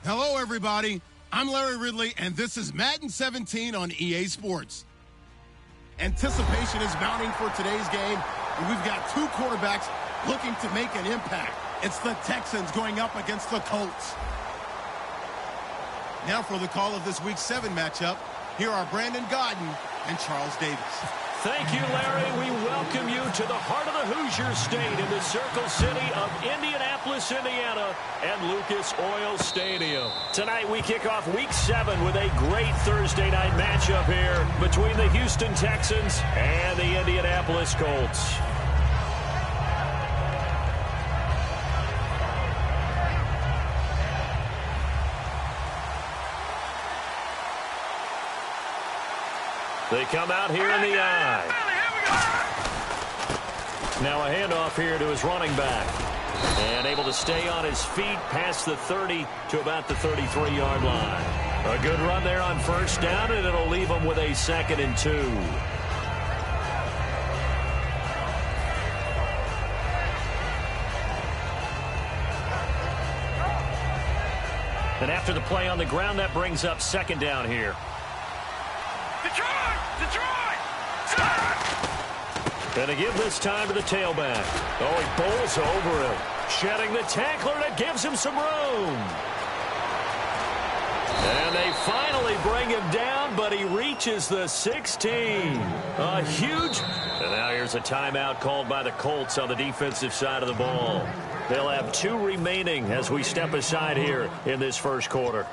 Hello, everybody. I'm Larry Ridley, and this is Madden 17 on EA Sports. Anticipation is mounting for today's game, and we've got two quarterbacks looking to make an impact. It's the Texans going up against the Colts. Now for the call of this Week 7 matchup, here are Brandon Godden and Charles Davis. Thank you, Larry. We welcome you to the heart of the Hoosier State in the Circle City of Indianapolis, Indiana, and Lucas Oil Stadium. Tonight we kick off Week 7 with a great Thursday night matchup here between the Houston Texans and the Indianapolis Colts. They come out here in the eye. Now a handoff here to his running back. And able to stay on his feet past the 30 to about the 33-yard line. A good run there on first down, and it'll leave him with a 2nd and 2. And after the play on the ground, that brings up 2nd down here. And to give this time to the tailback. Oh, he bowls over him. Shedding the tackler, and it gives him some room. And they finally bring him down, but he reaches the 16. A huge... And now here's a timeout called by the Colts on the defensive side of the ball. They'll have 2 remaining as we step aside here in this first quarter.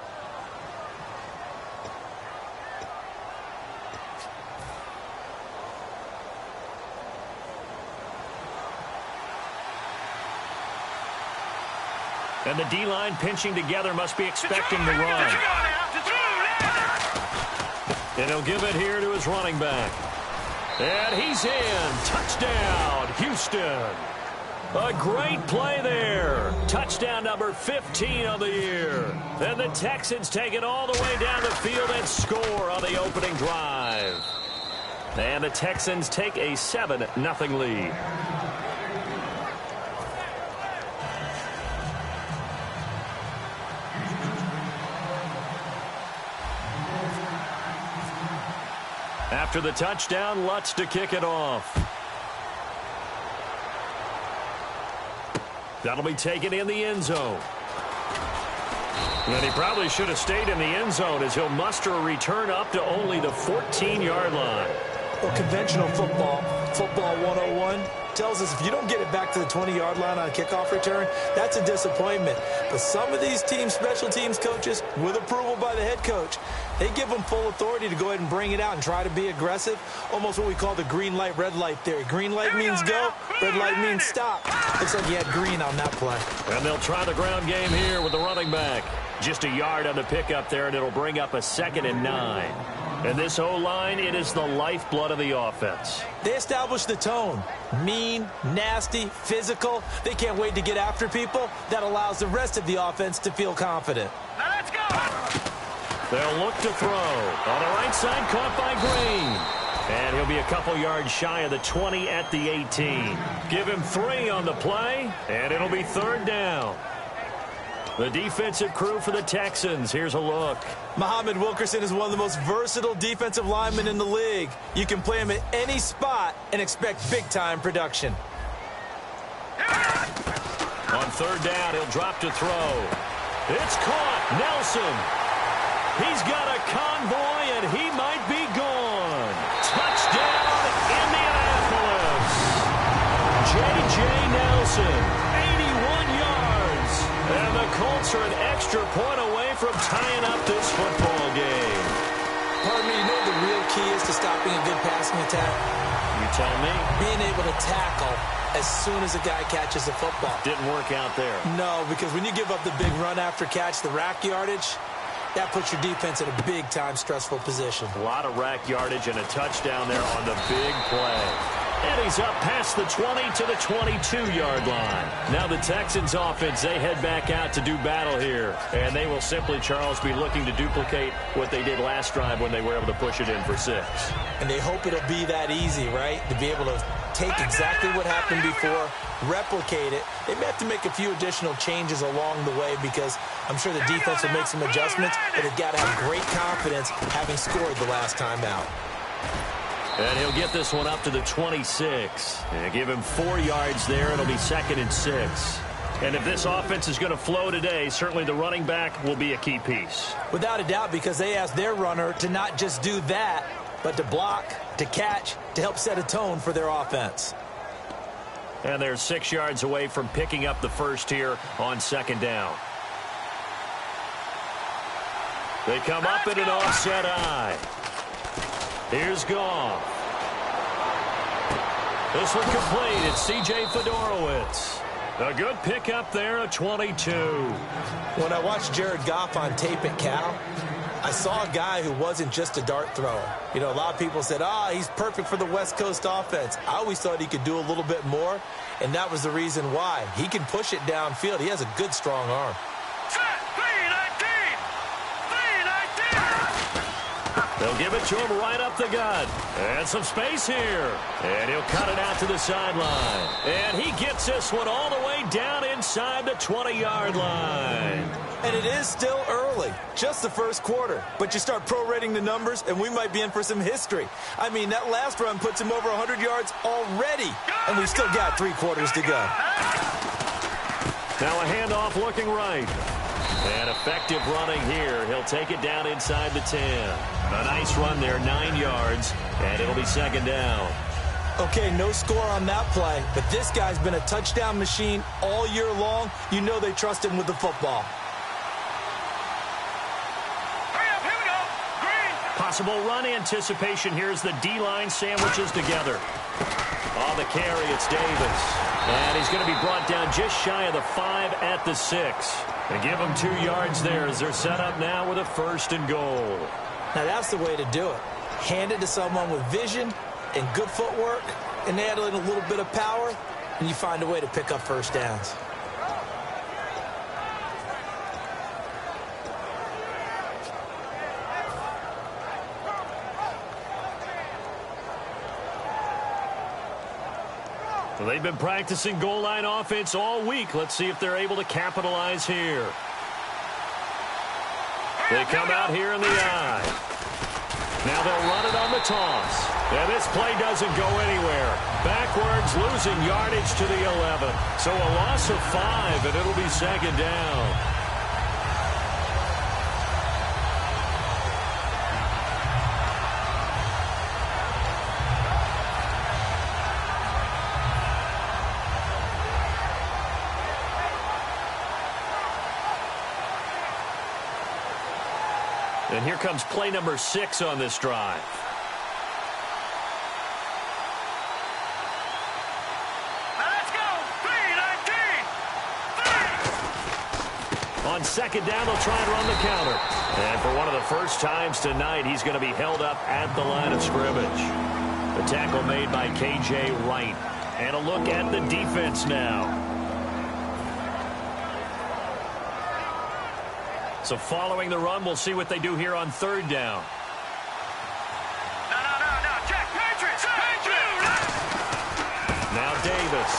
And the D-line pinching together must be expecting the run. And he'll give it here to his running back. And he's in. Touchdown, Houston. A great play there. Touchdown number 15 on the year. And the Texans take it all the way down the field and score on the opening drive. And the Texans take a 7-0 lead. After the touchdown, Lutz to kick it off. That'll be taken in the end zone. And he probably should have stayed in the end zone as he'll muster a return up to only the 14-yard line. Well, conventional football 101, tells us if you don't get it back to the 20-yard line on a kickoff return, that's a disappointment. But some of these teams, special teams coaches, with approval by the head coach, they give them full authority to go ahead and bring it out and try to be aggressive, almost what we call the green light, red light theory. Green light means go, red light means stop. Looks like he had green on that play. And they'll try the ground game here with the running back. Just a yard on the pickup there, and it'll bring up a 2nd and 9. And this O-line, it is the lifeblood of the offense. They establish the tone. Mean, nasty, physical. They can't wait to get after people. That allows the rest of the offense to feel confident. Now let's go! They'll look to throw. On the right side, caught by Green. And he'll be a couple yards shy of the 20 at the 18. Give him 3 on the play, and it'll be 3rd down. The defensive crew for the Texans. Here's a look. Muhammad Wilkerson is one of the most versatile defensive linemen in the league. You can play him at any spot and expect big-time production. On 3rd down, he'll drop to throw. It's caught. Nelson. He's got a convoy, and he might be gone. Touchdown, Indianapolis. J.J. Nelson, 81 yards. And the Colts are an extra point away from tying up this football game. Pardon me, you know the real key is to stopping a good passing attack? You tell me. Being able to tackle as soon as a guy catches the football. Didn't work out there. No, because when you give up the big run after catch, the rack yardage, that puts your defense in a big-time stressful position. A lot of rack yardage and a touchdown there on the big play. And he's up past the 20 to the 22-yard line. Now the Texans offense, they head back out to do battle here. And they will simply, Charles, be looking to duplicate what they did last drive when they were able to push it in for 6. And they hope it'll be that easy, right? To be able to take exactly what happened before, replicate it. They may have to make a few additional changes along the way because I'm sure the defense will make some adjustments, but they've got to have great confidence having scored the last time out. And he'll get this one up to the 26. And give him 4 yards there. It'll be 2nd and 6. And if this offense is going to flow today, certainly the running back will be a key piece. Without a doubt, because they asked their runner to not just do that, but to block, to catch, to help set a tone for their offense. And they're 6 yards away from picking up the first here on 2nd down. They come up in an offset eye. Here's Goff. This one complete. It's C.J. Fedorowicz. A good pickup there at 22. When I watched Jared Goff on tape at Cal, I saw a guy who wasn't just a dart thrower. You know, a lot of people said, he's perfect for the West Coast offense. I always thought he could do a little bit more, and that was the reason why. He can push it downfield. He has a good, strong arm. They'll give it to him right up the gut. And some space here. And he'll cut it out to the sideline. And he gets this one all the way down inside the 20-yard line. And it is still early, just the first quarter. But you start prorating the numbers, and we might be in for some history. I mean, that last run puts him over 100 yards already. And we've still got 3 quarters to go. Now a handoff looking right. And effective running here. He'll take it down inside the 10. A nice run there, 9 yards, and it'll be 2nd down. Okay, no score on that play, but this guy's been a touchdown machine all year long. You know they trust him with the football. Hurry up, here we go. Green. Possible run anticipation. Here's the D-line sandwiches together. On the carry, it's Davis. And he's going to be brought down just shy of the 5 at the 6. They give him 2 yards there as they're set up now with a 1st and goal. Now that's the way to do it. Hand it to someone with vision and good footwork, and add in a little bit of power, and you find a way to pick up 1st downs. Well, they've been practicing goal line offense all week. Let's see if they're able to capitalize here. They come out here in the eye. Now they'll run it on the toss. And this play doesn't go anywhere. Backwards, losing yardage to the 11. So a loss of 5, and it'll be 2nd down. And here comes play number 6 on this drive. Let's go. 3-19. On 2nd down, they'll try and run the counter. And for one of the first times tonight, he's going to be held up at the line of scrimmage. The tackle made by K.J. Wright. And a look at the defense now. So following the run, we'll see what they do here on 3rd down. No. Check. Patriots. Now Davis.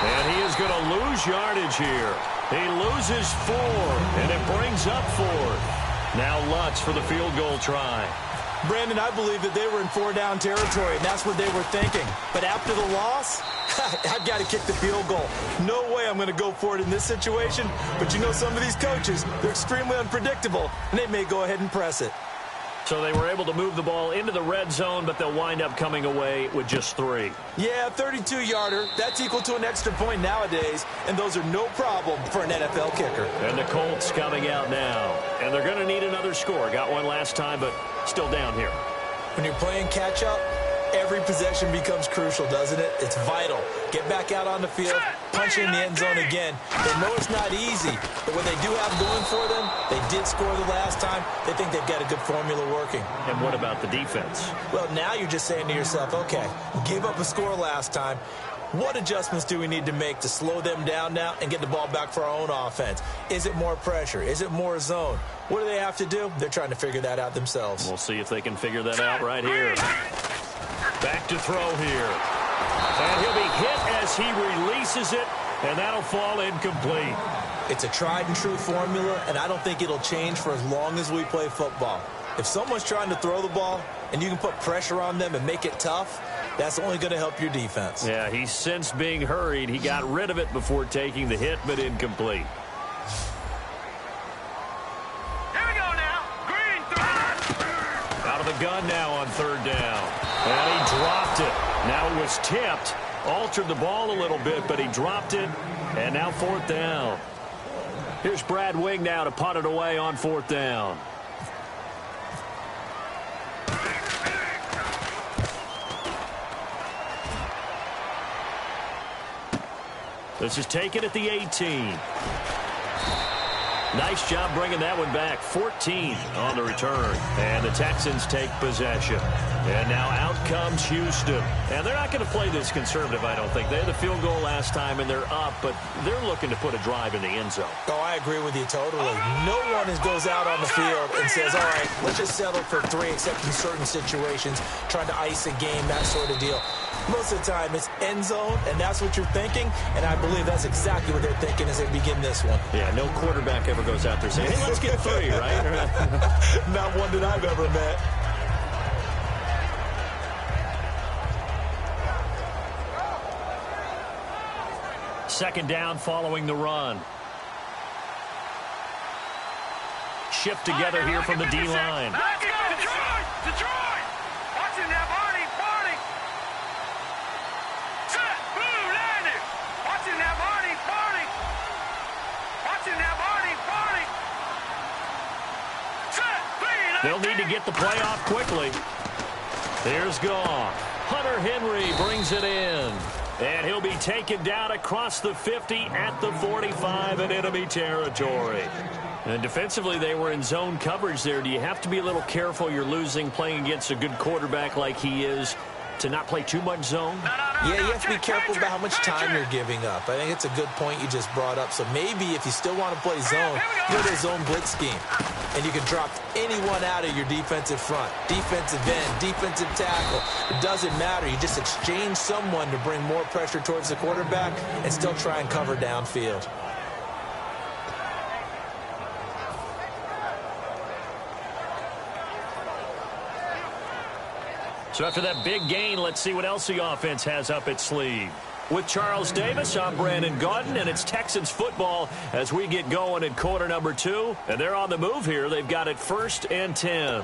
And he is going to lose yardage here. He loses 4, and it brings up 4th. Now Lutz for the field goal try. Brandon, I believe that they were in 4-down territory, and that's what they were thinking. But after the loss, I've got to kick the field goal. No way I'm going to go for it in this situation. But you know some of these coaches, they're extremely unpredictable, and they may go ahead and press it. So they were able to move the ball into the red zone, but they'll wind up coming away with just 3. Yeah, 32-yarder. That's equal to an extra point nowadays, and those are no problem for an NFL kicker. And the Colts coming out now. And they're going to need another score. Got one last time, but still down here. When you're playing catch-up, Every possession becomes crucial, doesn't it? It's vital. Get back out on the field, punch in the end zone again. They know it's not easy, but what they do have going for them, they did score the last time. They think they've got a good formula working. And what about the defense? Well, now you're just saying to yourself, okay, gave up a score last time. What adjustments do we need to make to slow them down now and get the ball back for our own offense? Is it more pressure? Is it more zone? What do they have to do? They're trying to figure that out themselves. We'll see if they can figure that out right here. Back to throw here. And he'll be hit as he releases it, and that'll fall incomplete. It's a tried-and-true formula, and I don't think it'll change for as long as we play football. If someone's trying to throw the ball and you can put pressure on them and make it tough, that's only going to help your defense. Yeah, he sensed being hurried. He got rid of it before taking the hit, but incomplete. Here we go now. Green, Out of the gun now on third down. And he dropped it. Now it was tipped. Altered the ball a little bit, but he dropped it. And now fourth down. Here's Brad Wing now to punt it away on fourth down. This is taken at the 18. Nice job bringing that one back. 14 on the return. And the Texans take possession. And now out comes Houston. And they're not going to play this conservative, I don't think. They had the field goal last time, and they're up, but they're looking to put a drive in the end zone. Oh, I agree with you totally. No one goes out on the field and says, all right, let's just settle for 3, except in certain situations, trying to ice a game, that sort of deal. Most of the time, it's end zone, and that's what you're thinking, and I believe that's exactly what they're thinking as they begin this one. Yeah, no quarterback ever goes out there saying, hey, let's get 3, right? Not one that I've ever met. Second down following the run. Shift together here from the D-line. Let's go. Detroit. Watching that Barney. Set. Blue landed. Watching that Barney. Watching that Barney. Set. Green. They'll need to get the play off quickly. Here's Goff. Hunter Henry brings it in. And he'll be taken down across the 50 at the 45 in enemy territory. And defensively, they were in zone coverage there. Do you have to be a little careful? You're losing playing against a good quarterback like he is to not play too much zone? Yeah, you have to be careful about how much time you're giving up. I think it's a good point you just brought up. So maybe if you still want to play zone, go to a zone blitz scheme. And you can drop anyone out of your defensive front. Defensive end, defensive tackle. It doesn't matter. You just exchange someone to bring more pressure towards the quarterback and still try and cover downfield. So after that big gain, let's see what else the offense has up its sleeve. With Charles Davis, I'm Brandon Gaudin, and it's Texans football as we get going in quarter number 2. And they're on the move here. They've got it 1st and 10.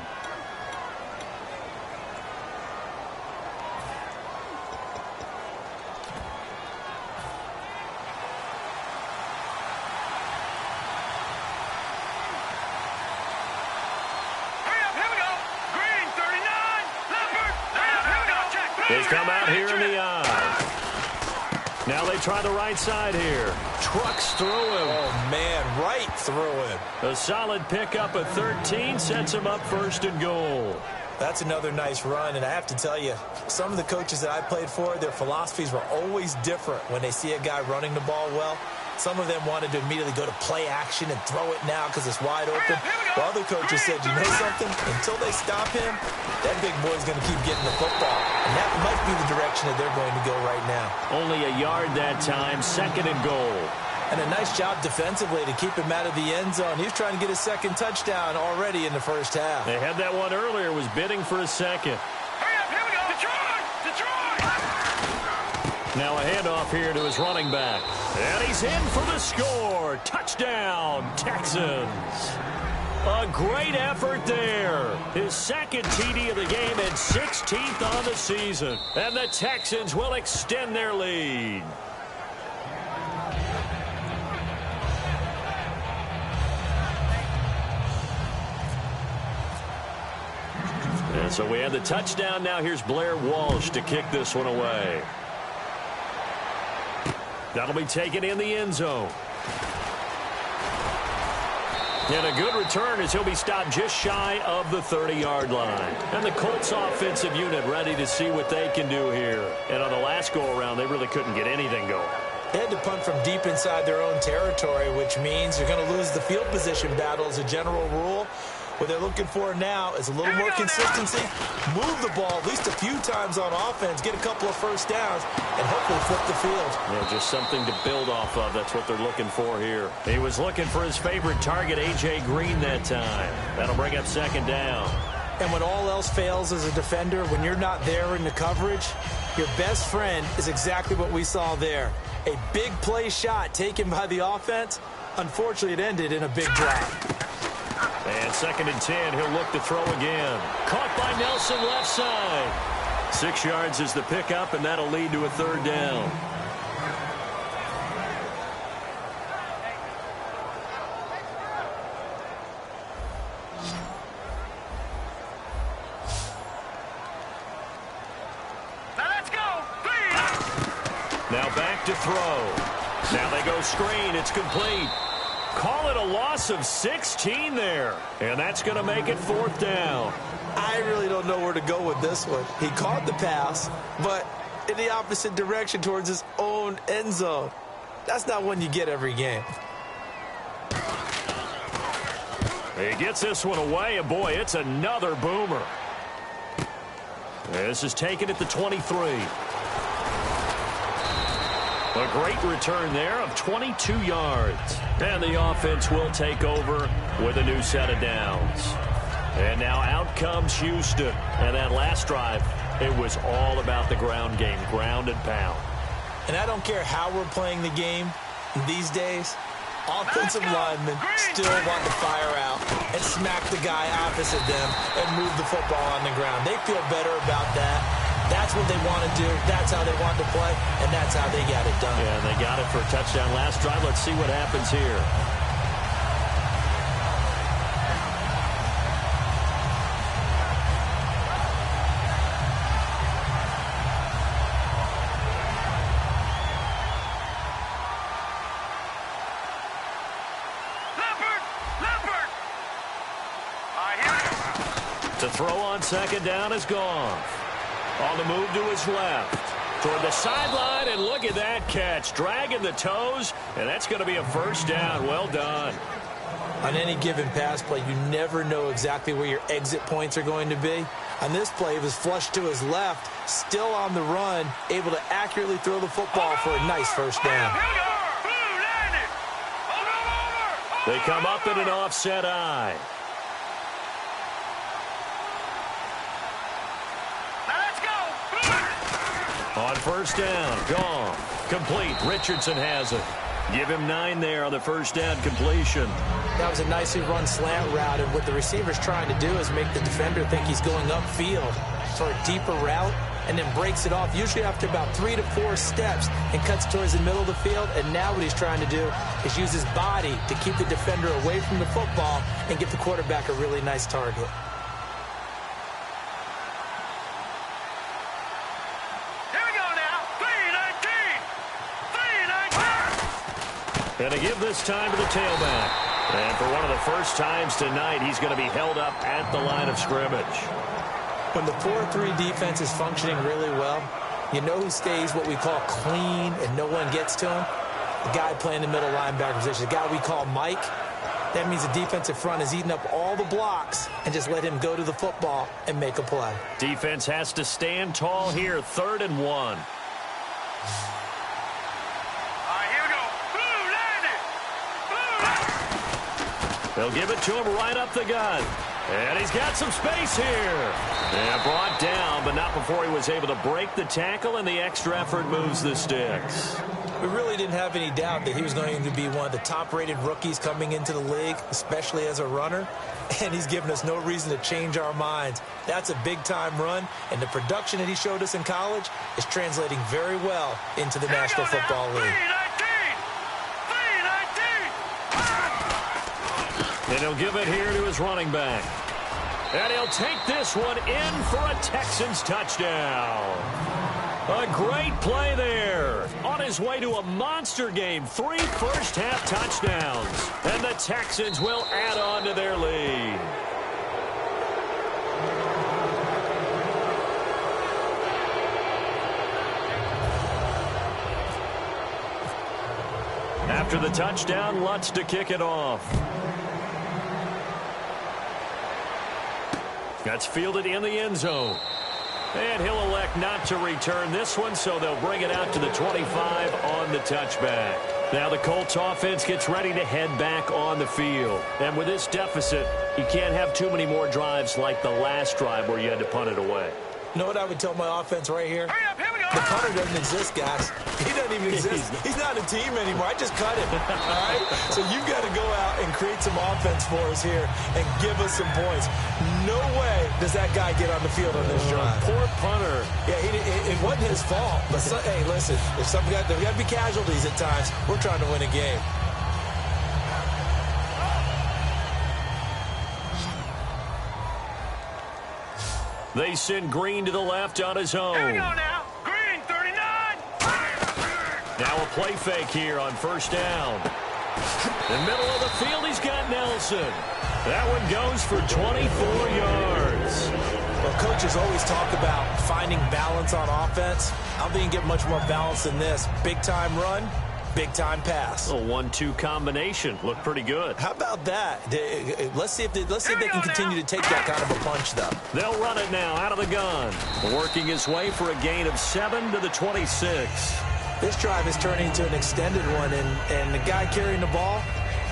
They've come out here in the eye. Now they try the right side here. Trucks through him. Oh, man, right through him. A solid pickup of 13 sets him up 1st and goal. That's another nice run, and I have to tell you, some of the coaches that I played for, their philosophies were always different when they see a guy running the ball well. Some of them wanted to immediately go to play action and throw it now because it's wide open. While other coaches said, you know something? Until they stop him, that big boy's going to keep getting the football. And that might be the direction that they're going to go right now. Only a yard that time, 2nd and goal. And a nice job defensively to keep him out of the end zone. He was trying to get his 2nd touchdown already in the 1st half. They had that one earlier, was bidding for a 2nd. Hurry up, here we go. Detroit! Now a handoff here to his running back. And he's in for the score. Touchdown, Texans. A great effort there. His 2nd TD of the game and 16th on the season. And the Texans will extend their lead. So we have the touchdown. Now here's Blair Walsh to kick this one away. That'll be taken in the end zone. And a good return as he'll be stopped just shy of the 30-yard line. And the Colts offensive unit ready to see what they can do here. And on the last go-around, they really couldn't get anything going. They had to punt from deep inside their own territory, which means you're going to lose the field position battle as a general rule. What they're looking for now is a little more consistency, move the ball at least a few times on offense, get a couple of first downs, and hopefully flip the field. Yeah, just something to build off of. That's what they're looking for here. He was looking for his favorite target, A.J. Green, that time. That'll bring up second down. And when all else fails as a defender, when you're not there in the coverage, your best friend is exactly what we saw there. A big play shot taken by the offense. Unfortunately, it ended in a big drop. And 2nd and 10, he'll look to throw again. Caught by Nelson left side. 6 yards is the pickup, and that'll lead to a 3rd down. Now let's go. Now back to throw. Now they go screen. It's complete. Call it a loss of 16 there. And that's going to make it 4th down. I really don't know where to go with this one. He caught the pass, but in the opposite direction towards his own end zone. That's not one you get every game. He gets this one away, and boy, it's another boomer. This is taken at the 23. A great return there of 22 yards. And the offense will take over with a new set of downs. And now out comes Houston. And that last drive, it was all about the ground game, ground and pound. And I don't care how we're playing the game these days, offensive linemen still want to fire out and smack the guy opposite them and move the football on the ground. They feel better about that. That's what they want to do. That's how they want to play, and that's how they got it done. Yeah, and they got it for a touchdown last drive. Let's see what happens here. Leopard. To throw on 2nd down is gone. On the move to his left. Toward the sideline, and look at that catch. Dragging the toes, and that's going to be a 1st down. Well done. On any given pass play, you never know exactly where your exit points are going to be. On this play, it was flushed to his left, still on the run, able to accurately throw the football for a nice 1st down. They come up in an offset eye. On 1st down, gone. Complete. Richardson has it. Give him 9 there on the 1st down completion. That was a nicely run slant route, and what the receiver's trying to do is make the defender think he's going upfield for a deeper route, and then breaks it off, usually after about 3 to 4 steps, and cuts towards the middle of the field. And now what he's trying to do is use his body to keep the defender away from the football and give the quarterback a really nice target. And to give this time to the tailback. And for one of the first times tonight, he's going to be held up at the line of scrimmage. When the 4-3 defense is functioning really well, you know who stays what we call clean and no one gets to him? The guy playing the middle linebacker position, the guy we call Mike. That means the defensive front is eating up all the blocks and just let him go to the football and make a play. Defense has to stand tall here, 3rd and 1. They'll give it to him right up the gut. And he's got some space here. And brought down, but not before he was able to break the tackle, and the extra effort moves the sticks. We really didn't have any doubt that he was going to be one of the top-rated rookies coming into the league, especially as a runner. And he's given us no reason to change our minds. That's a big-time run, and the production that he showed us in college is translating very well into the National Football League. And he'll give it here to his running back. And he'll take this one in for a Texans touchdown. A great play there. On his way to a monster game, 3 first-half touchdowns. And the Texans will add on to their lead. After the touchdown, Lutz to kick it off. That's fielded in the end zone. And he'll elect not to return this one, so they'll bring it out to the 25 on the touchback. Now the Colts offense gets ready to head back on the field. And with this deficit, you can't have too many more drives like the last drive where you had to punt it away. You know what I would tell my offense right here? Hurry up, here we go. The punter doesn't exist, guys. He doesn't even exist. He's not a team anymore. I just cut him, all right? So you've got to go out and create some offense for us here and give us some points. No way does that guy get on the field on this drive. Poor punter. Yeah, it wasn't his fault. But, hey, listen, if there got to be casualties at times. We're trying to win a game. They send Green to the left on his own. Here we go now. Green, 39. Now a play fake here on first down. In the middle of the field, he's got Nelson. That one goes for 24 yards. Well, coaches always talk about finding balance on offense. I don't think you can get much more balance than this. Big-time run, big-time pass. A 1-2 combination. Looked pretty good. How about that? Let's see if they can continue to take that kind of a punch, though. They'll run it now out of the gun. Working his way for a gain of 7 to the 26. This drive is turning into an extended one, and the guy carrying the ball,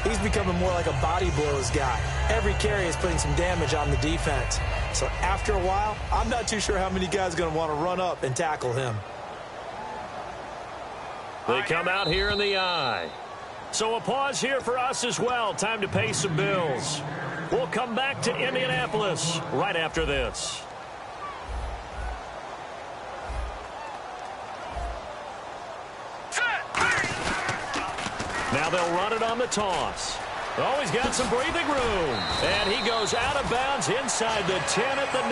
he's becoming more like a body blows guy. Every carry is putting some damage on the defense. So after a while, I'm not too sure how many guys are going to want to run up and tackle him. They come out here in the eye. So a pause here for us as well. Time to pay some bills. We'll come back to Indianapolis right after this. Now they'll run it on the toss. Oh, he's got some breathing room. And he goes out of bounds inside the 10 at the 9.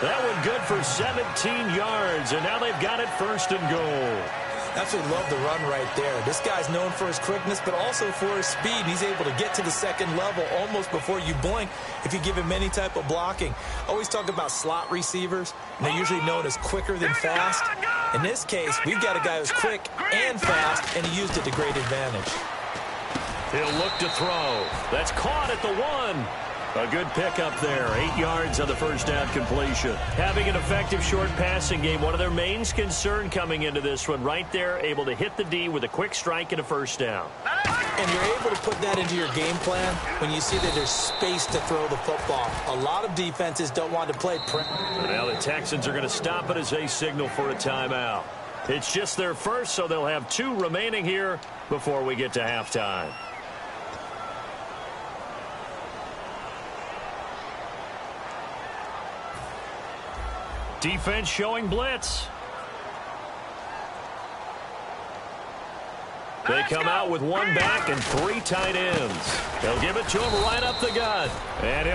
That one good for 17 yards. And now they've got it first and goal. Absolutely love the run right there. This guy's known for his quickness, but also for his speed. He's able to get to the second level almost before you blink if you give him any type of blocking. Always talk about slot receivers, and they're usually known as quicker than fast. In this case, we've got a guy who's quick and fast, and he used it to great advantage. He'll look to throw. That's caught at the 1. A good pickup there. 8 yards on the first down completion. Having an effective short passing game, one of their main concern coming into this one. Right there, able to hit the D with a quick strike and a first down. And you're able to put that into your game plan when you see that there's space to throw the football. A lot of defenses don't want to play. Now the Texans are going to stop it as they signal for a timeout. It's just their first, so they'll have 2 remaining here before we get to halftime. Defense showing blitz. They come out with 1 back and 3 tight ends. They'll give it to him right up the gut. And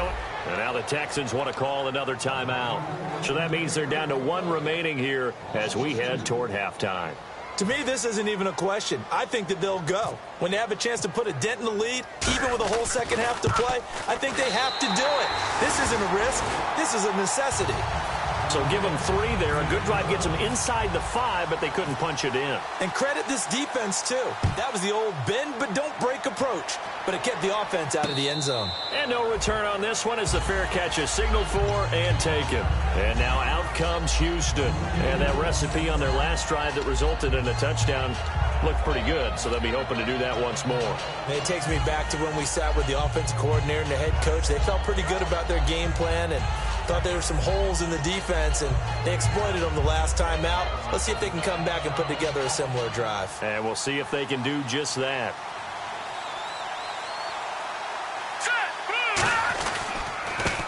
now the Texans want to call another timeout. So that means they're down to 1 remaining here as we head toward halftime. To me, this isn't even a question. I think that they'll go. When they have a chance to put a dent in the lead, even with a whole second half to play, I think they have to do it. This isn't a risk. This is a necessity. So give them 3 there. A good drive gets them inside the 5, but they couldn't punch it in. And credit this defense, too. That was the old bend but don't break approach. But it kept the offense out of the end zone. And no return on this one as the fair catch is signaled for and taken. And now out comes Houston. And that recipe on their last drive that resulted in a touchdown looked pretty good, so they'll be hoping to do that once more. And it takes me back to when we sat with the offensive coordinator and the head coach. They felt pretty good about their game plan and thought there were some holes in the defense, and they exploited them the last time out. Let's see if they can come back and put together a similar drive. And we'll see if they can do just that.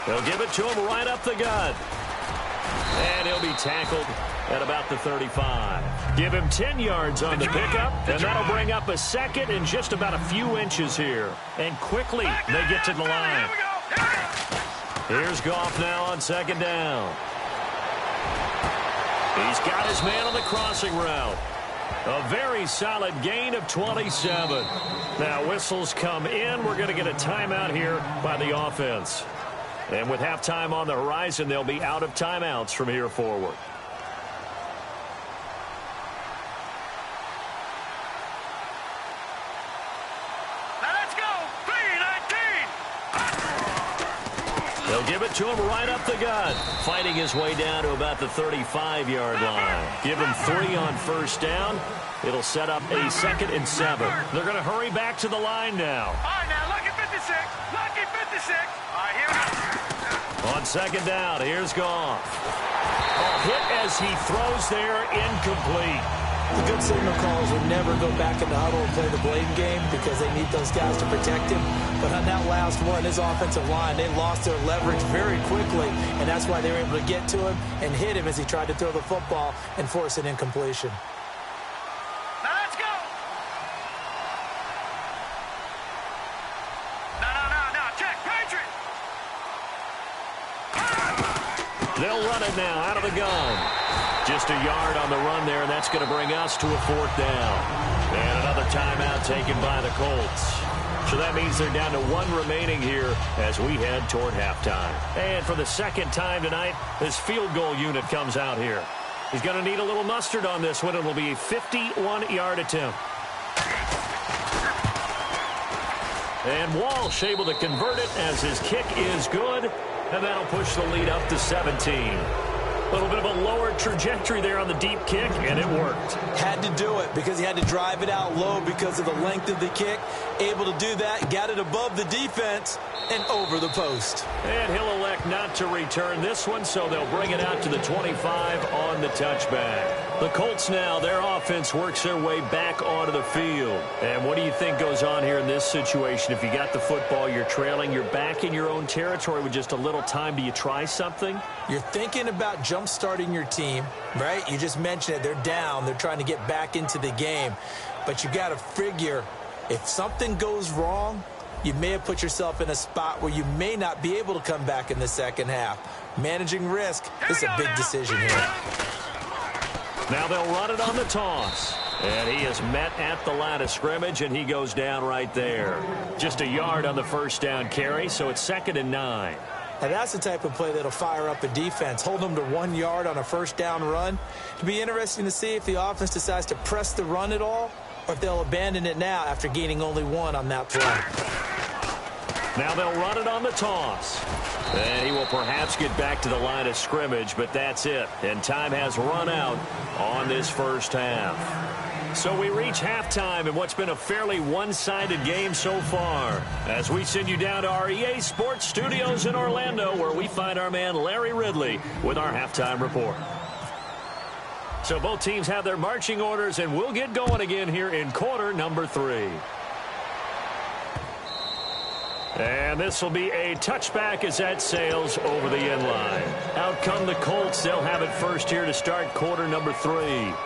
They'll give it to him right up the gut. And he'll be tackled at about the 35. Give him 10 yards on the pickup, and that'll bring up a second in just about a few inches here. And quickly, they get to the line. Here's Goff now on second down. He's got his man on the crossing route. A very solid gain of 27. Now whistles come in. We're going to get a timeout here by the offense. And with halftime on the horizon, they'll be out of timeouts from here forward. They'll give it to him right up the gut. Fighting his way down to about the 35-yard line. Give him 3 on first down. It'll set up a 2nd and 7. They're going to hurry back to the line now. All right, now, lucky 56. Lucky 56. All right, here we go. On second down, here's Goff. A hit as he throws there, incomplete. The good signal calls would never go back in the huddle and play the blame game because they need those guys to protect him. But on that last one, his offensive line, they lost their leverage very quickly, and that's why they were able to get to him and hit him as he tried to throw the football and force an incompletion. Now let's go. No, check, Patriot. They'll run it now out of the gun. Just a yard on the run there, and that's going to bring us to a 4th down. And another timeout taken by the Colts. So that means they're down to 1 remaining here as we head toward halftime. And for the second time tonight, this field goal unit comes out here. He's going to need a little mustard on this one. It will be a 51-yard attempt. And Walsh able to convert it as his kick is good, and that'll push the lead up to 17. A little bit of a lower trajectory there on the deep kick, and it worked. Had to do it because he had to drive it out low because of the length of the kick. Able to do that, got it above the defense and over the post. And he'll elect not to return this one, so they'll bring it out to the 25 on the touchback. The Colts now, their offense works their way back onto the field. And what do you think goes on here in this situation? If you got the football, you're trailing, you're back in your own territory with just a little time. Do you try something? You're thinking about jump-starting your team, right? You just mentioned it. They're down. They're trying to get back into the game. But you got to figure if something goes wrong, you may have put yourself in a spot where you may not be able to come back in the second half. Managing risk is a big decision here. Now they'll run it on the toss. And he is met at the line of scrimmage, and he goes down right there. Just a yard on the first down carry, so it's 2nd and 9. Now that's the type of play that'll fire up a defense. Hold them to 1 yard on a first down run. It'll be interesting to see if the offense decides to press the run at all, or if they'll abandon it now after gaining only 1 on that play. Now they'll run it on the toss. And he will perhaps get back to the line of scrimmage, but that's it. And time has run out on this first half. So we reach halftime in what's been a fairly one-sided game so far, as we send you down to our EA Sports Studios in Orlando, where we find our man Larry Ridley with our halftime report. So both teams have their marching orders, and we'll get going again here in quarter number 3. And this will be a touchback as that sails over the end line. Out come the Colts. They'll have it first here to start quarter number 3.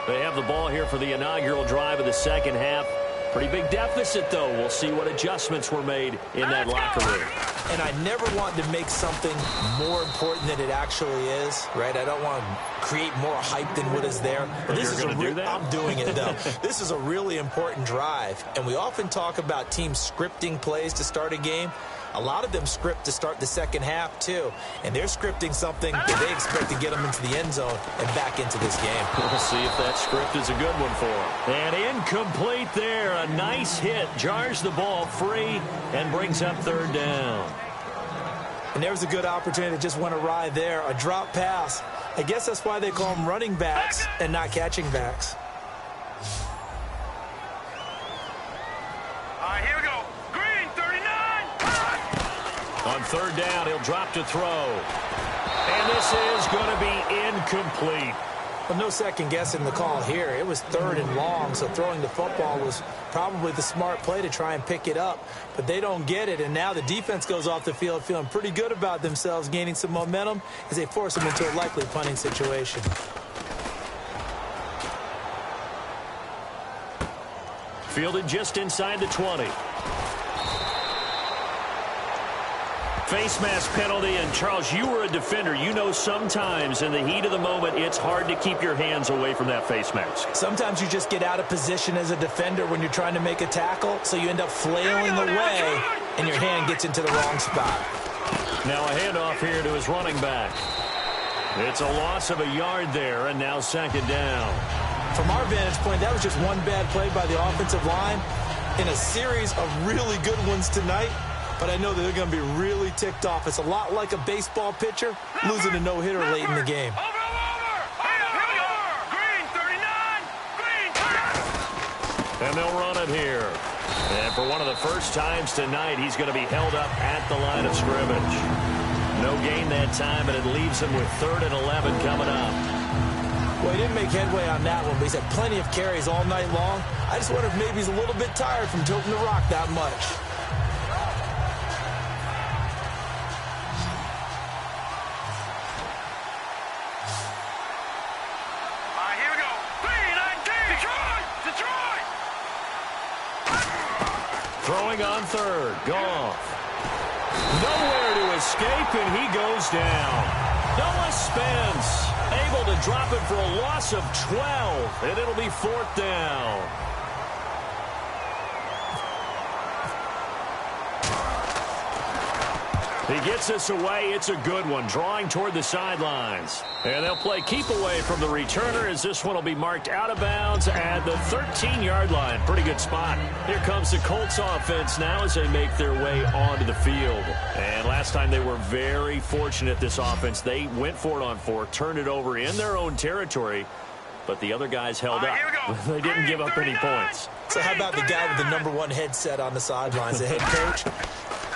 They have the ball here for the inaugural drive of the second half. Pretty big deficit, though. We'll see what adjustments were made in that locker room. And I never want to make something more important than it actually is, right? I don't want to create more hype than what is there. But this is do that? I'm doing it, though. This is a really important drive. And we often talk about teams scripting plays to start a game. A lot of them script to start the second half, too. And they're scripting something that they expect to get them into the end zone and back into this game. We'll see if that script is a good one for them. And incomplete there. A nice hit. Jars the ball free and brings up third down. And there was a good opportunity that just went awry there. A drop pass. I guess that's why they call them running backs and not catching backs. All right, here we go. Green, 39. On third down, he'll drop to throw. And this is going to be incomplete. Well, no second guessing the call here. It was 3rd and long, so throwing the football was probably the smart play to try and pick it up. But they don't get it, and now the defense goes off the field feeling pretty good about themselves, gaining some momentum as they force them into a likely punting situation. Fielded just inside the 20. Face mask penalty, and Charles, you were a defender. You know sometimes in the heat of the moment, it's hard to keep your hands away from that face mask. Sometimes you just get out of position as a defender when you're trying to make a tackle, so you end up flailing away, and your hand gets into the wrong spot. Now a handoff here to his running back. It's a loss of a yard there, and now second down. From our vantage point, that was just one bad play by the offensive line in a series of really good ones tonight. But I know that they're going to be really ticked off. It's a lot like a baseball pitcher losing a no-hitter late in the game. Green 39. Green 39. And they'll run it here. And for one of the first times tonight, he's going to be held up at the line of scrimmage. No gain that time, and it leaves him with 3rd and 11 coming up. Well, he didn't make headway on that one, but he's had plenty of carries all night long. I just wonder if maybe he's a little bit tired from toting the rock that much. Here we go. 3-19. Detroit. Throwing on 3rd. Goff. Nowhere to escape, and he goes down. Noah Spence able to drop it for a loss of 12, and it'll be 4th down. He gets this away. It's a good one, drawing toward the sidelines. And they'll play keep away from the returner as this one will be marked out of bounds at the 13-yard line. Pretty good spot. Here comes the Colts offense now as they make their way onto the field. And last time they were very fortunate, this offense. They went for it on 4, turned it over in their own territory, but the other guys held up. They didn't give up any points. So how about the guy with the #1 headset on the sidelines, the head coach?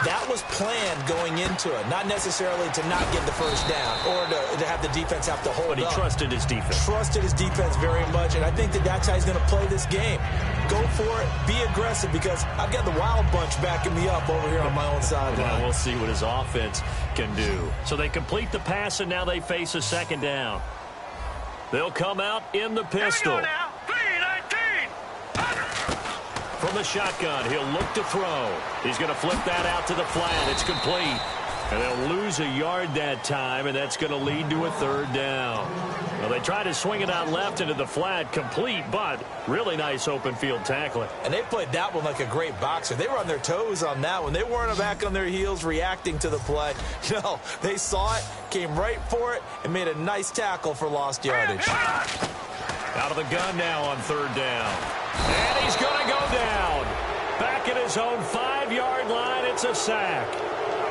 That was planned going into it, not necessarily to not get the first down or to have the defense have to hold up. But he trusted his defense. Trusted his defense very much, and I think that that's how he's going to play this game. Go for it, be aggressive, because I've got the wild bunch backing me up over here on my own sideline. Well, we'll see what his offense can do. So they complete the pass, and now they face a second down. They'll come out in the pistol. From the shotgun, he'll look to throw. He's going to flip that out to the flat. It's complete. And they'll lose a yard that time, and that's going to lead to a 3rd down. Well, they try to swing it out left into the flat, complete, but really nice open field tackling. And they played that one like a great boxer. They were on their toes on that one. They weren't back on their heels reacting to the play. No, they saw it, came right for it, and made a nice tackle for lost yardage. Out of the gun now on 3rd down. And he's going to go down. Back at his own 5-yard line, it's a sack.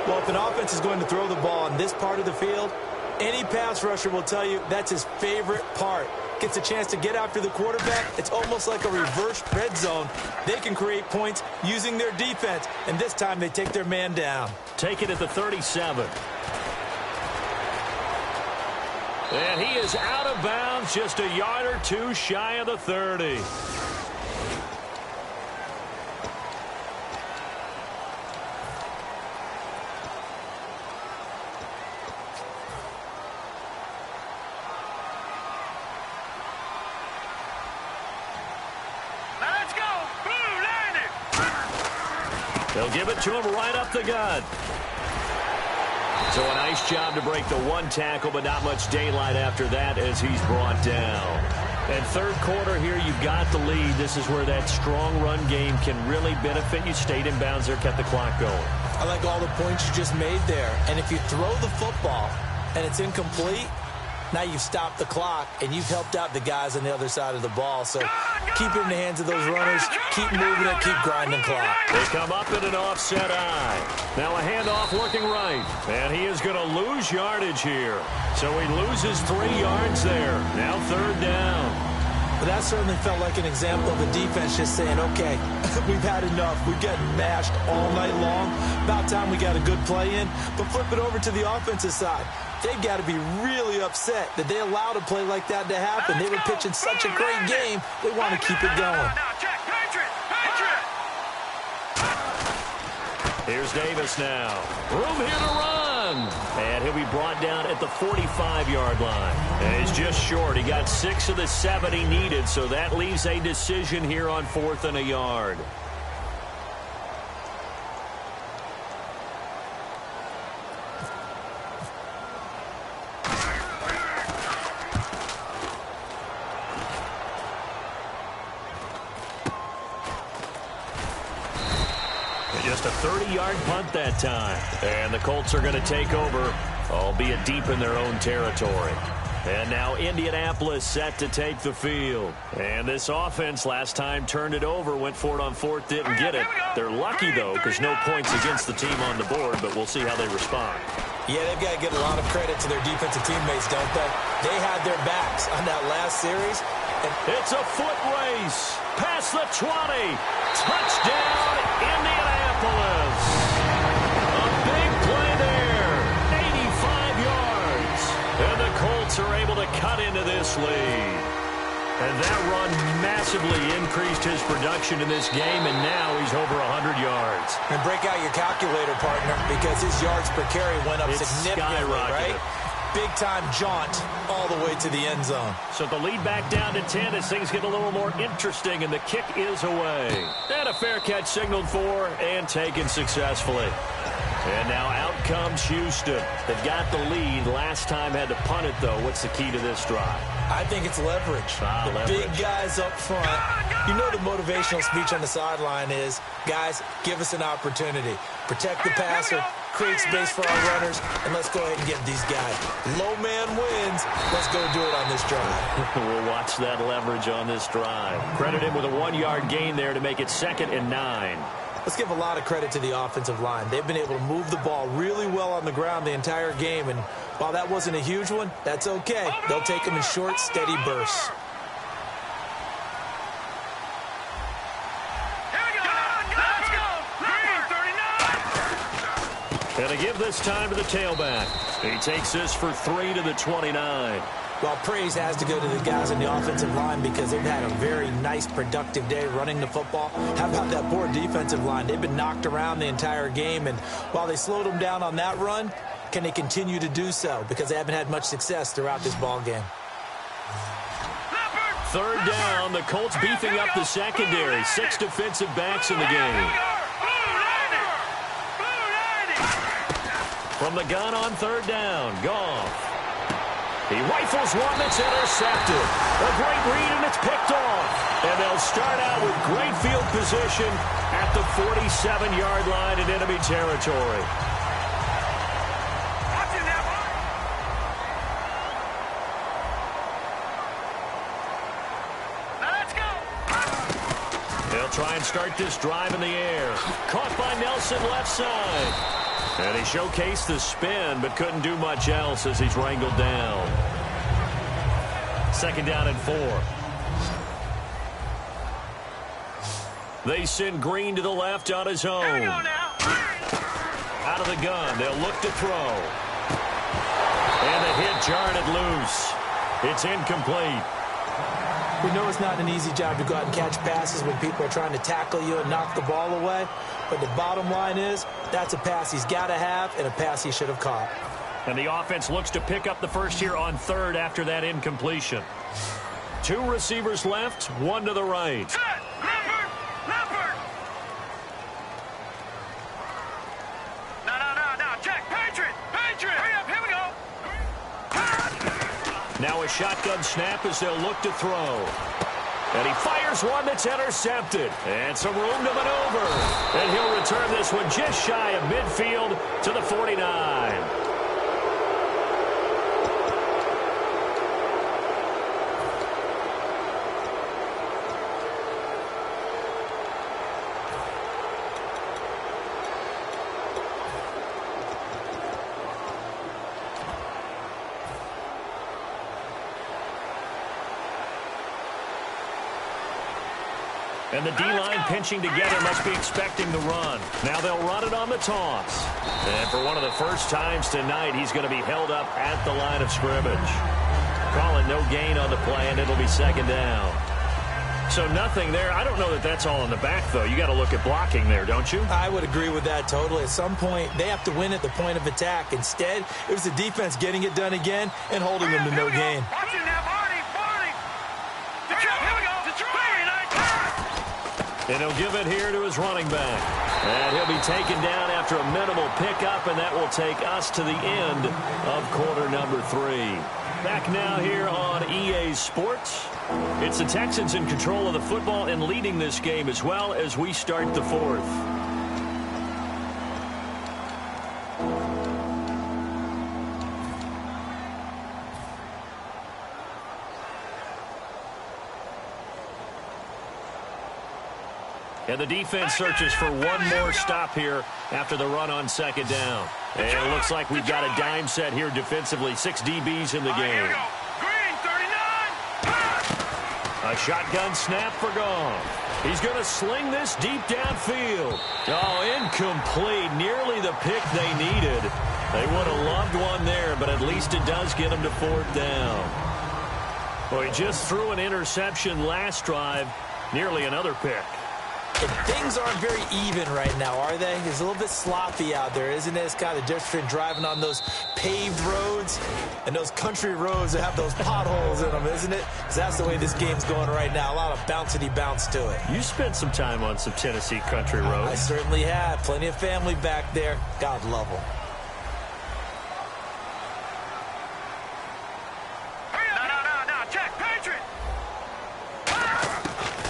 Well, if an offense is going to throw the ball in this part of the field, any pass rusher will tell you that's his favorite part. Gets a chance to get after the quarterback. It's almost like a reverse red zone. They can create points using their defense, and this time they take their man down. Take it at the 37. And he is out of bounds, just a yard or two shy of the 30. Let's go. Blue landed. They'll give it to him right up the gut. So a nice job to break the one tackle, but not much daylight after that as he's brought down. And 3rd quarter here, you've got the lead. This is where that strong run game can really benefit you. Stayed in bounds there, kept the clock going. I like all the points you just made there. And if you throw the football and it's incomplete, now you've stopped the clock and you've helped out the guys on the other side of the ball. So keep it in the hands of those runners. Keep moving it. Keep grinding clock. They come up in an offset eye. Now a handoff looking right. And he is going to lose yardage here. So he loses 3 yards there. Now 3rd down. But that certainly felt like an example of the defense just saying, okay, we've had enough. We've gotten mashed all night long. About time we got a good play in. But flip it over to the offensive side. They've got to be really upset that they allowed a play like that to happen. They were pitching such a great game. They want to keep it going. Here's Davis now. Room here to run. And he'll be brought down at the 45-yard line. And he's just short. He got 6 of the 7 he needed, so that leaves a decision here on 4th and a yard. Just a 30-yard punt that time. And the Colts are going to take over, albeit deep in their own territory. And now Indianapolis set to take the field. And this offense last time turned it over, went for it on fourth, didn't get it. They're lucky, though, because no points against the team on the board, but we'll see how they respond. Yeah, they've got to give a lot of credit to their defensive teammates, don't they? They had their backs on that last series. It's a foot race. Past the 20. Touchdown, Indianapolis. A big play there. 85 yards. And the Colts are able to cut into this lead. And that run massively increased his production in this game, and now he's over 100 yards. And break out your calculator, partner, because his yards per carry went up significantly, right? Big-time jaunt all the way to the end zone. So the lead back down to 10 as things get a little more interesting, and the kick is away. And a fair catch signaled for and taken successfully. And now out comes Houston. They've got the lead. Last time had to punt it, though. What's the key to this drive? I think it's leverage. Big guys up front. You know the motivational speech on the sideline is, guys, give us an opportunity. Protect the passer, create space for our runners, and let's go ahead and get these guys. Low man wins. Let's go do it on this drive. We'll watch that leverage on this drive. Credit him with a 1-yard gain there to make it 2nd and 9. Let's give a lot of credit to the offensive line. They've been able to move the ball really well on the ground the entire game, and while that wasn't a huge one, that's okay. They'll take them in short, steady bursts. And to give this time to the tailback. He takes this for 3 to the 29. Well, praise has to go to the guys on the offensive line because they've had a very nice, productive day running the football. How about that poor defensive line? They've been knocked around the entire game, and while they slowed them down on that run, can they continue to do so? Because they haven't had much success throughout this ball game. 3rd down, the Colts beefing up the secondary. 6 defensive backs in the game. From the gun on 3rd down, Goff. He rifles one that's intercepted. A great read, and it's picked off. And they'll start out with great field position at the 47-yard line in enemy territory. Let's go. They'll try and start this drive in the air. Caught by Nelson left side. And he showcased the spin, but couldn't do much else as he's wrangled down. 2nd down and 4. They send Green to the left on his own. Here we go now. Out of the gun, they'll look to throw. And the hit jarred it loose. It's incomplete. We know it's not an easy job to go out and catch passes when people are trying to tackle you and knock the ball away. But the bottom line is, that's a pass he's got to have and a pass he should have caught. And the offense looks to pick up the first here on 3rd after that incompletion. 2 receivers left, 1 to the right. Set. Leopard. No. Jack, Patriot. Hurry up, here we go. Now a shotgun snap as they'll look to throw. And he fires one that's intercepted. And some room to maneuver. And he'll return this one just shy of midfield to the 49. And the D-line pinching together must be expecting the run. Now they'll run it on the toss. And for one of the first times tonight, he's going to be held up at the line of scrimmage. Calling no gain on the play, and it'll be 2nd down. So nothing there. I don't know that that's all in the back, though. You got to look at blocking there, don't you? I would agree with that totally. At some point, they have to win at the point of attack. Instead, it was the defense getting it done again and holding them to no gain. Watch it now, Barney. Here we go. And he'll give it here to his running back. And he'll be taken down after a minimal pickup, and that will take us to the end of quarter number 3. Back now here on EA Sports. It's the Texans in control of the football and leading this game as well as we start the 4th. And the defense searches for one more stop here after the run on second down. And it looks like we've got a dime set here defensively. 6 DBs in the game. Green, 39. A shotgun snap for Goff. He's going to sling this deep downfield. Oh, incomplete. Nearly the pick they needed. They would have loved one there, but at least it does get them to 4th down. Well, he just threw an interception last drive. Nearly another pick. And things aren't very even right now, are they? It's a little bit sloppy out there, isn't it? It's kind of different between driving on those paved roads and those country roads that have those potholes in them, isn't it? Because that's the way this game's going right now. A lot of bouncy bounce to it. You spent some time on some Tennessee country roads. I certainly have. Plenty of family back there. God love them.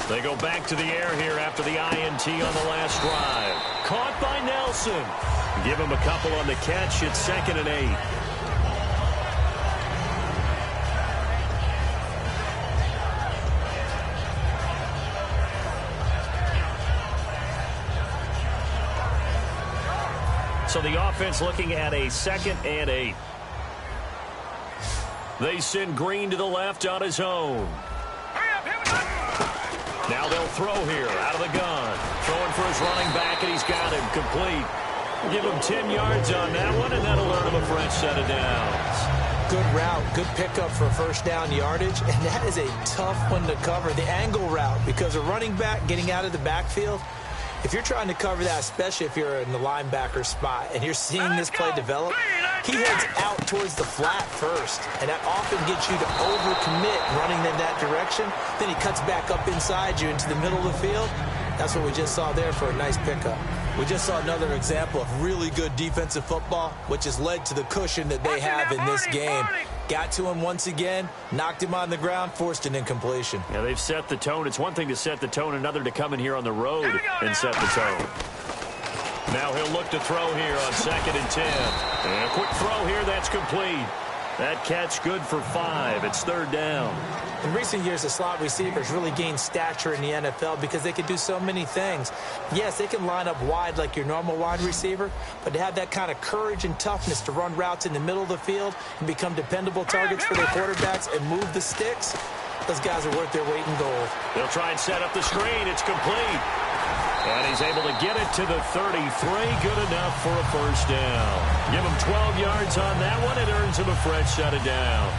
They go back to the air here after the INT on the last drive. Caught by Nelson. Give him a couple on the catch. It's 2nd and 8. So the offense looking at a 2nd and 8. They send Green to the left on his own. Now they'll throw here out of the gun. Throwing for his running back, and he's got him complete. Give him 10 yards on that one, and that'll earn him a fresh set of downs. Good route, good pickup for first down yardage, and that is a tough one to cover. The angle route, because a running back getting out of the backfield, if you're trying to cover that, especially if you're in the linebacker spot and you're seeing this play develop, he heads out towards the flat first, and that often gets you to overcommit running in that direction. Then he cuts back up inside you into the middle of the field. That's what we just saw there for a nice pickup. We just saw another example of really good defensive football, which has led to the cushion that they have in this game. Got to him once again, knocked him on the ground, forced an incompletion. Yeah, they've set the tone. It's one thing to set the tone, another to come in here on the road and set the tone. Now he'll look to throw here on 2nd and 10. And a quick throw here, that's complete. That catch good for 5. It's 3rd down. In recent years, the slot receivers really gained stature in the NFL because they can do so many things. Yes, they can line up wide like your normal wide receiver, but to have that kind of courage and toughness to run routes in the middle of the field and become dependable targets for their quarterbacks and move the sticks, those guys are worth their weight in gold. They'll try and set up the screen. It's complete. And he's able to get it to the 33. Good enough for a first down. Give him 12 yards on that one. It earns him a fresh set of downs.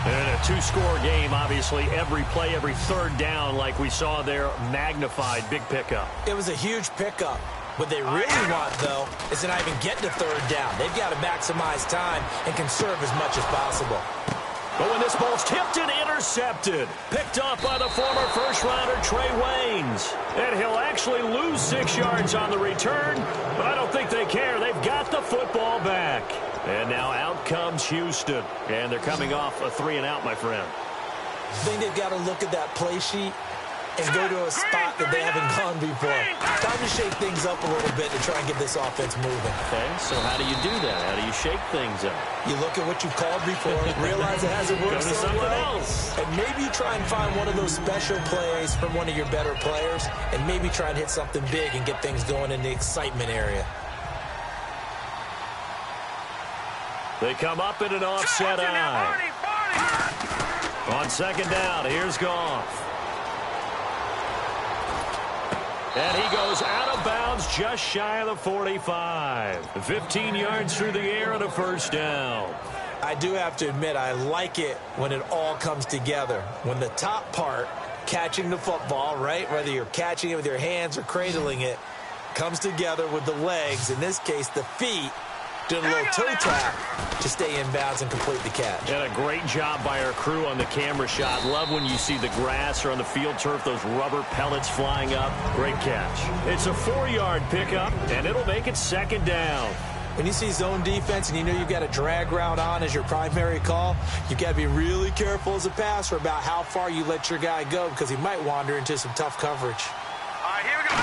And a 2-score game, obviously. Every play, every 3rd down, like we saw there, magnified. Big pickup. It was a huge pickup. What they really want, though, is to not even get to 3rd down. They've got to maximize time and conserve as much as possible. But when this ball's tipped and intercepted, picked off by the former first-rounder Trey Waynes. And he'll actually lose 6 yards on the return, but I don't think they care. They've got the football back. And now out comes Houston. And they're coming off a 3-and-out, my friend. I think they've got to look at that play sheet and go to a spot that they haven't gone before. Time to shake things up a little bit to try and get this offense moving. Okay, so how do you do that? How do you shake things up? You look at what you've called before, realize it hasn't worked so well, else. and maybe try and find one of those special plays from one of your better players, and maybe try and hit something big and get things going in the excitement area. They come up in an offset eye. On 2nd down, here's Goff. And he goes out of bounds just shy of the 45. 15 yards through the air and a first down. I do have to admit, I like it when it all comes together. When the top part, catching the football, right, whether you're catching it with your hands or cradling it, comes together with the legs, in this case the feet, doing a little toe tap to stay in bounds and complete the catch. And a great job by our crew on the camera shot. Love when you see the grass or on the field turf, those rubber pellets flying up. Great catch. It's a 4-yard pickup, and it'll make it 2nd down. When you see zone defense and you know you've got a drag route on as your primary call, you've got to be really careful as a passer about how far you let your guy go because he might wander into some tough coverage. All right, here we go.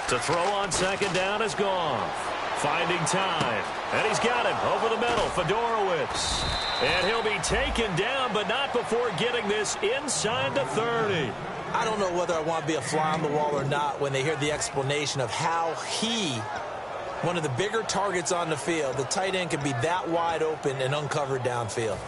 To throw on 2nd down is Goff. Finding time. And he's got him over the middle. Fedorowicz. And he'll be taken down, but not before getting this inside the 30. I don't know whether I want to be a fly on the wall or not when they hear the explanation of how he, one of the bigger targets on the field, the tight end can be that wide open and uncovered downfield.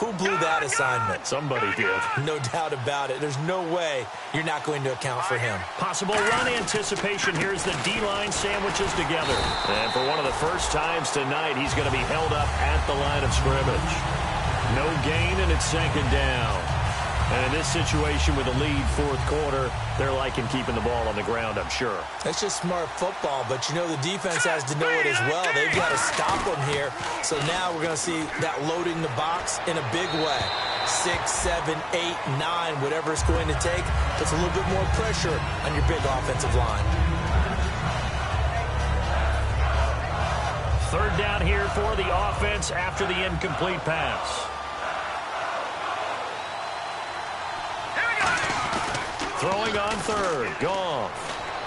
Who blew that assignment? Somebody did. No doubt about it. There's no way you're not going to account for him. Possible run anticipation. Here's the D-line sandwiches together. And for one of the first times tonight, he's going to be held up at the line of scrimmage. No gain, and it's second down. And in this situation with a lead fourth quarter, they're liking keeping the ball on the ground, I'm sure. It's just smart football, but you know the defense has to know it as well. They've got to stop them here. So now we're going to see that loading the box in a big way. 6, 7, 8, 9, whatever it's going to take, puts a little bit more pressure on your big offensive line. Third down here for the offense after the incomplete pass. Throwing on third, Goff.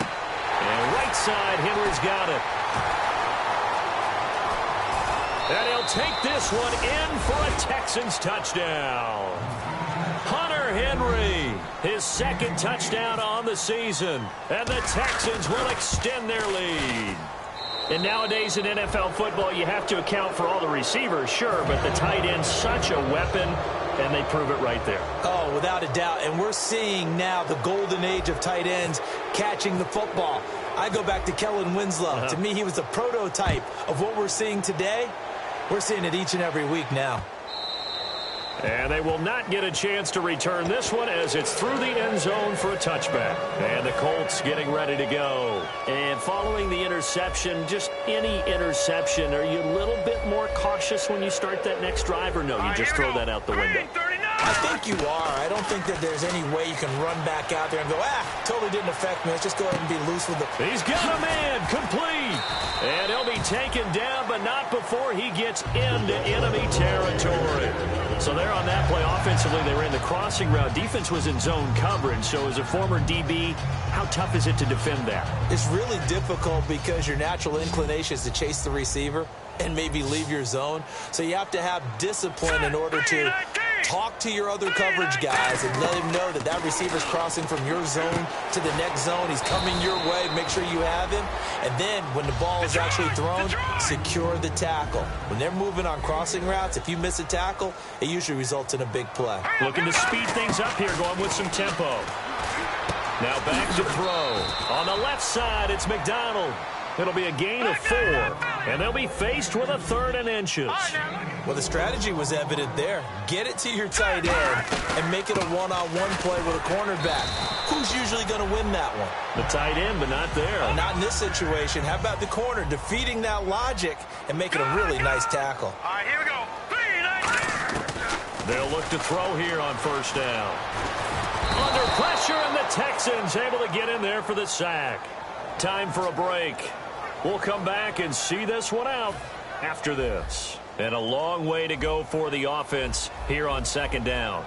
And right side, Henry's got it. And he'll take this one in for a Texans touchdown. Hunter Henry, his second touchdown on the season. And the Texans will extend their lead. And nowadays in NFL football, you have to account for all the receivers, sure, but the tight end's such a weapon, and they prove it right there. Oh, without a doubt. And we're seeing now the golden age of tight ends catching the football. I go back to Kellen Winslow. To me, he was the prototype of what we're seeing today. We're seeing it each and every week now. And they will not get a chance to return this one as it's through the end zone for a touchback. And the Colts getting ready to go. And following the interception, just any interception, are you a little bit more cautious when you start that next drive, or no, you just throw that out the window? I think you are. I don't think that there's any way you can run back out there and go, totally didn't affect me. Let's just go ahead and be loose with it. He's got a man, complete. And he'll be taken down, but not before he gets into enemy territory. So there on that play, offensively, they ran the crossing route. Defense was in zone coverage, so as a former DB, how tough is it to defend that? It's really difficult because your natural inclination is to chase the receiver and maybe leave your zone. So you have to have discipline in order to talk to your other coverage guys and let him know that that receiver's crossing from your zone to the next zone. He's coming your way. Make sure you have him. And then when the ball is actually thrown, secure the tackle. When they're moving on crossing routes, if you miss a tackle, it usually results in a big play. Looking to speed things up here, going with some tempo. Now back to throw. On the left side, it's McDonald. It'll be a gain of 4, and they'll be faced with a 3rd and inches. Well, the strategy was evident there. Get it to your tight end and make it a one-on-one play with a cornerback. Who's usually going to win that one? The tight end, but not there. Not in this situation. How about the corner defeating that logic and making a really nice tackle? All right, here we go. 3, 9. They'll look to throw here on first down. Under pressure, and the Texans able to get in there for the sack. Time for a break. We'll come back and see this one out after this. And a long way to go for the offense here on second down.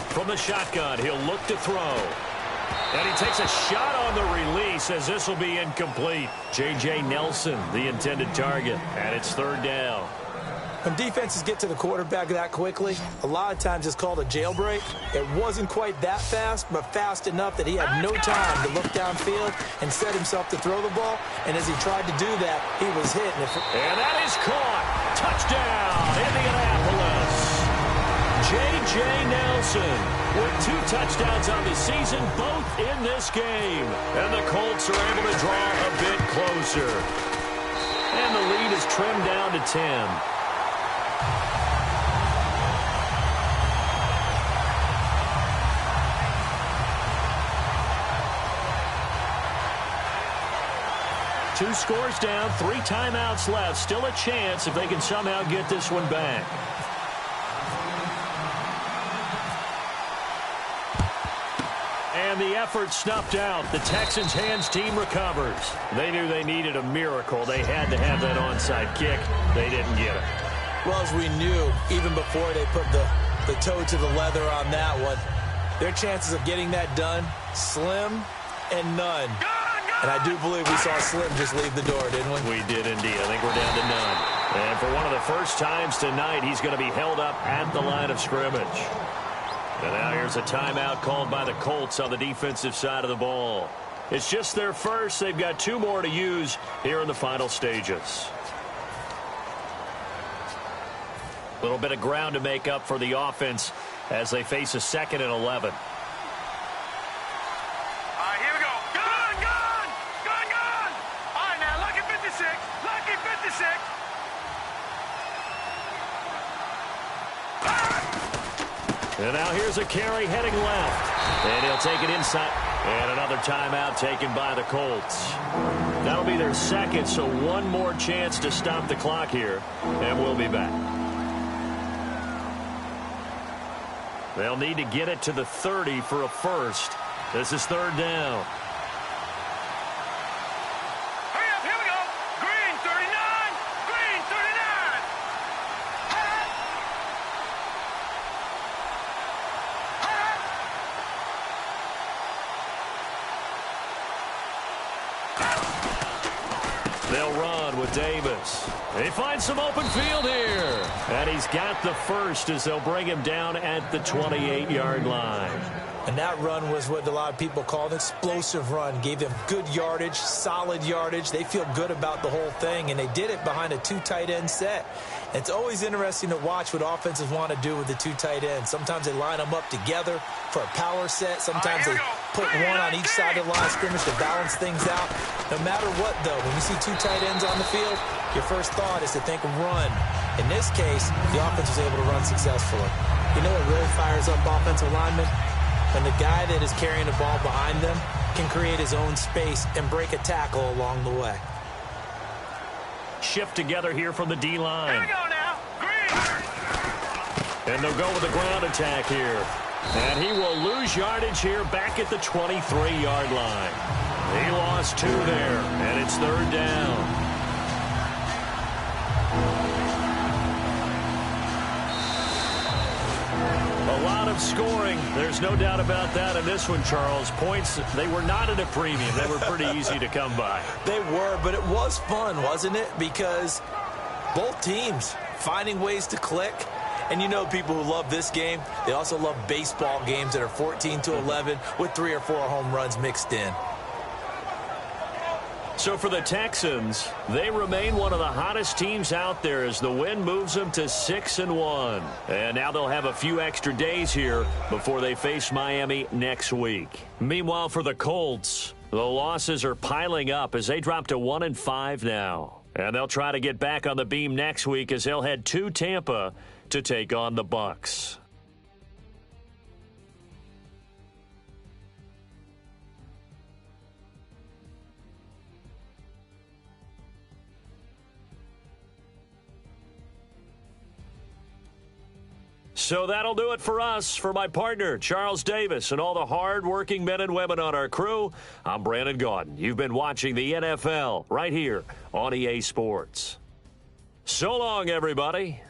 From the shotgun, he'll look to throw. And he takes a shot on the release as this will be incomplete. J.J. Nelson, the intended target, and it's third down. When defenses get to the quarterback that quickly, a lot of times it's called a jailbreak. It wasn't quite that fast, but fast enough that he had no time to look downfield and set himself to throw the ball. And as he tried to do that, he was hit. And that is caught. Touchdown, Indianapolis. J.J. Nelson with 2 touchdowns on the season, both in this game. And the Colts are able to draw a bit closer. And the lead is trimmed down to 10. Two scores down, 3 timeouts left. Still a chance if they can somehow get this one back. And the effort snuffed out. The Texans' hands team recovers. They knew they needed a miracle. They had to have that onside kick. They didn't get it. Well, as we knew, even before they put the toe to the leather on that one, their chances of getting that done, slim and none. And I do believe we saw Slim just leave the door, didn't we? We did indeed. I think we're down to none. And for one of the first times tonight, he's going to be held up at the line of scrimmage. And now here's a timeout called by the Colts on the defensive side of the ball. It's just their first. They've got 2 more to use here in the final stages. A little bit of ground to make up for the offense as they face a 2nd and 11. And now here's a carry heading left. And he'll take it inside. And another timeout taken by the Colts. That'll be their 2nd, so 1 more chance to stop the clock here. And we'll be back. They'll need to get it to the 30 for a first. This is 3rd down. They'll run with Davis. He finds some open field here. And he's got the first as they'll bring him down at the 28-yard line. And that run was what a lot of people call an explosive run. Gave them good yardage, solid yardage. They feel good about the whole thing, and they did it behind a 2 tight end set. It's always interesting to watch what offenses want to do with the 2 tight ends. Sometimes they line them up together for a power set. Sometimes they put one on each side of the line of scrimmage to balance things out. No matter what, though, when you see 2 tight ends on the field, your first thought is to think run. In this case, the offense was able to run successfully. You know what really fires up offensive linemen? When the guy that is carrying the ball behind them can create his own space and break a tackle along the way. Shift together here from the D-line. Here we go now. Green. And they'll go with the ground attack here. And he will lose yardage here back at the 23-yard line. He lost 2 there, and it's 3rd down. A lot of scoring. There's no doubt about that in this one, Charles. Points, they were not at a premium. They were pretty easy to come by. They were, but it was fun, wasn't it? Because both teams finding ways to click. And you know people who love this game, they also love baseball games that are 14-11 with 3 or 4 home runs mixed in. So for the Texans, they remain one of the hottest teams out there as the win moves them to 6-1. And now they'll have a few extra days here before they face Miami next week. Meanwhile, for the Colts, the losses are piling up as they drop to 1-5 now. And they'll try to get back on the beam next week as they'll head to Tampa to take on the Bucs. So that'll do it for us. For my partner, Charles Davis, and all the hard-working men and women on our crew, I'm Brandon Gaudin. You've been watching the NFL right here on EA Sports. So long, everybody.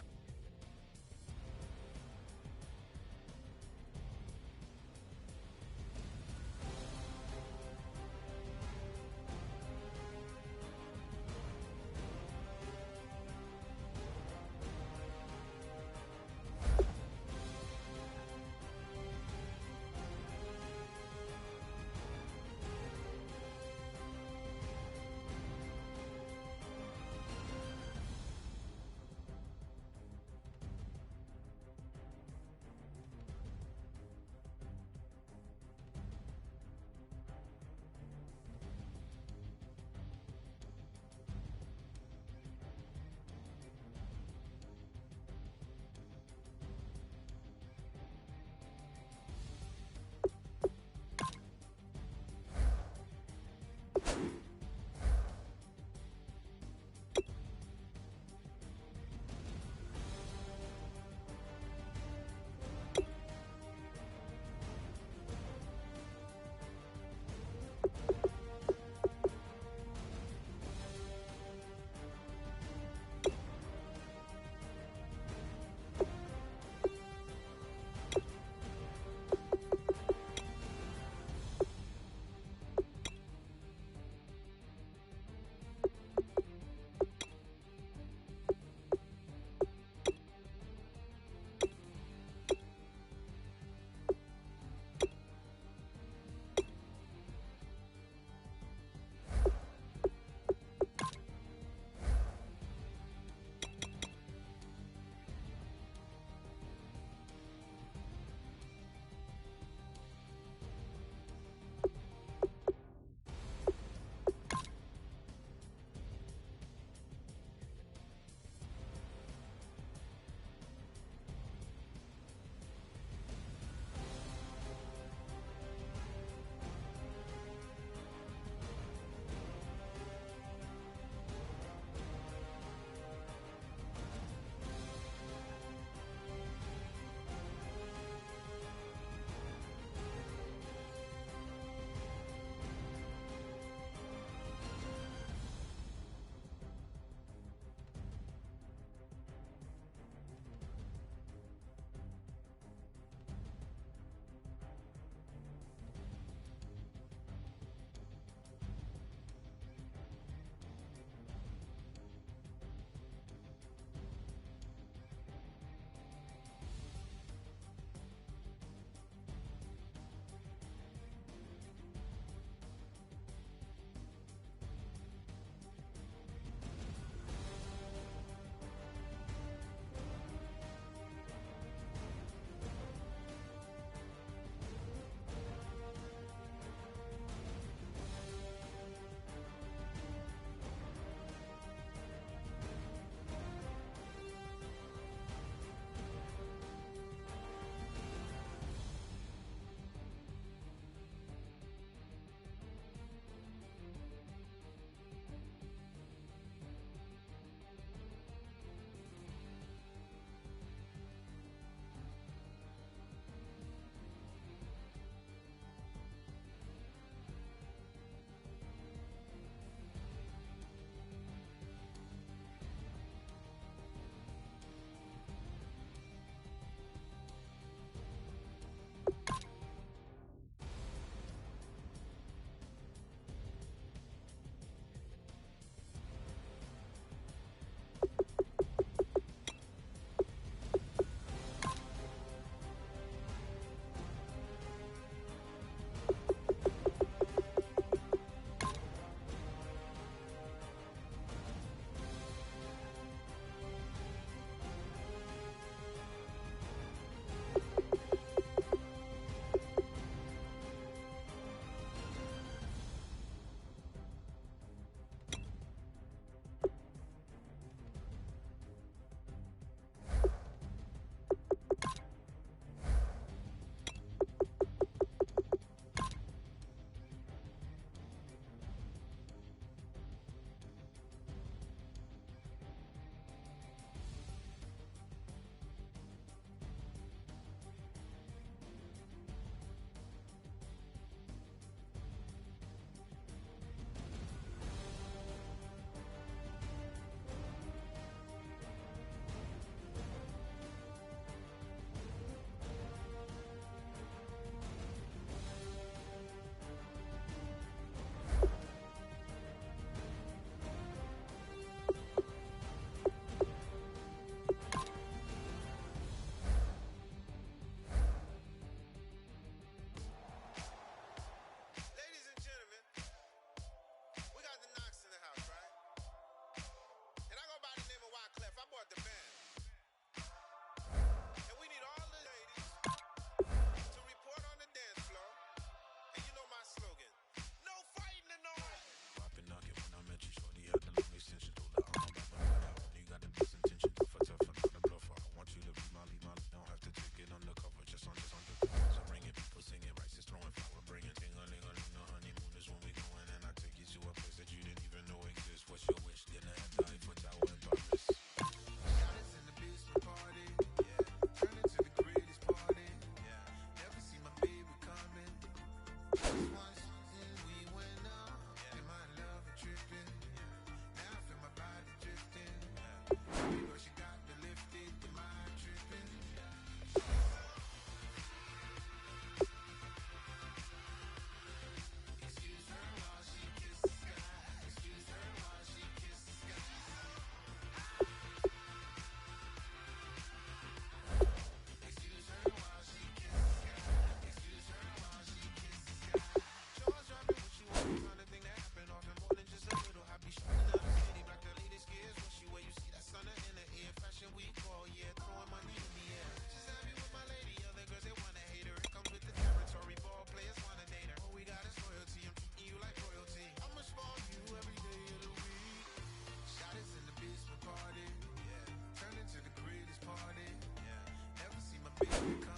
Cause